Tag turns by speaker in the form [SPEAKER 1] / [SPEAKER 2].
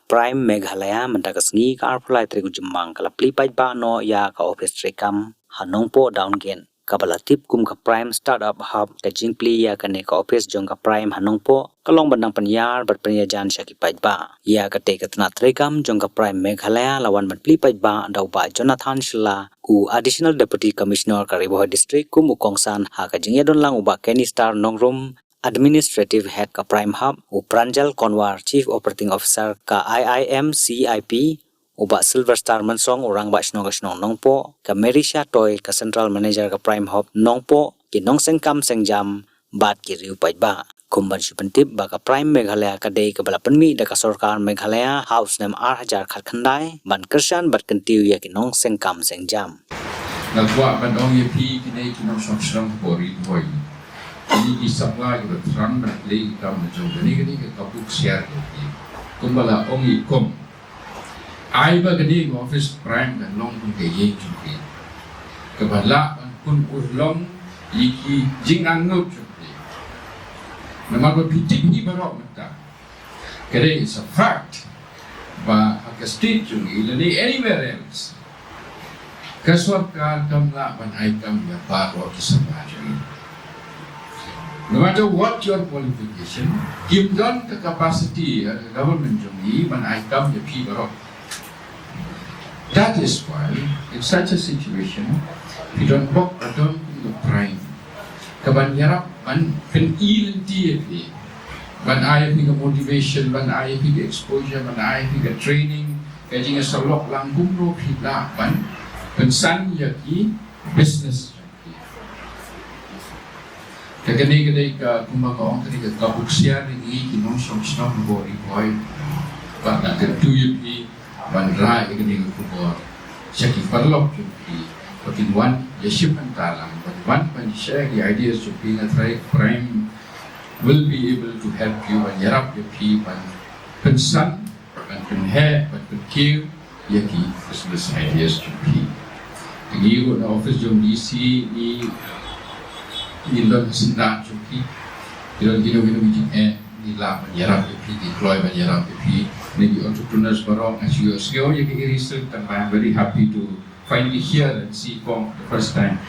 [SPEAKER 1] Prime Meghalaya mendagasngi ka arpulai trigu jemang kala plipai ba no ya ka office trekam hanongpo downgen kabalatip kum ka Prime Startup Hub ka jingpli ya kane ka office jong ka Prime hanongpo kalong bandang penyar berpenyajan syakipai ba ya ka te katna trekam jong ka Prime Meghalaya lawan plipai ba dau ba Jonathan Shila ku Additional Deputy Commissioner ka Riboh District kum ukongsan ha ka jingya don lang uba Kenny Star Nongrum Administrative Head ka Prime Hub u Pranjal Konwar Chief Operating Officer ka IIM CIP uba Silver Star Mansong orang ba snong nongpo ka Merisha Toy ka Central Manager ka Prime Hub nongpo ki nong sengkam sengjam bat ki riu pai ba kumban supentip ba ka Prime Meghalaya ka dei ka bala penmi da ka Sarkar Meghalaya House Name R1000 khat khandai ban kersan bat kentiu ya ki nong sengkam sengjam
[SPEAKER 2] nagwa ban ong yepi kinai kinong song pori boy ini isapla juga terang dan lagi kamu jauh gini ke kapuk share lagi kumbala ongi kom aiba gini office Prime dan long pun kaya juga kebala pun urlong iki jing anggap juga nama berpitik ni baru mata kira it's a fact bah agak state juga ilani anywhere else kaswarkan kamla ban aikam ya baru kisah juga. No matter what your qualification, give them the capacity the government jungi man aikam the people. That is why in such a situation, we don't walk around the Prime. Kaban yarap man pen ilti man ayah motivation, man ayah exposure, man ayah training, kajing salok lang gumro pila man pensan yaki business. Kagani ka kumakaong kani ka kabuksya ni kinong song bori boy pa na katuyupi bandra kani ka kubor syaki parlok jupi pakin wan yaship antalang but one pan share the ideas to be na try Prime will be able to help you and yarap yupi pan pensan pan penhe pan penkiu yaki business ideas jupi tingi na office jom DC ni ilon sinda chuki ilon gino nila menyerap epi deploy menyerap epi maybe entrepreneurs barong as you skill you can research and I'm very happy to finally hear and see for the first time.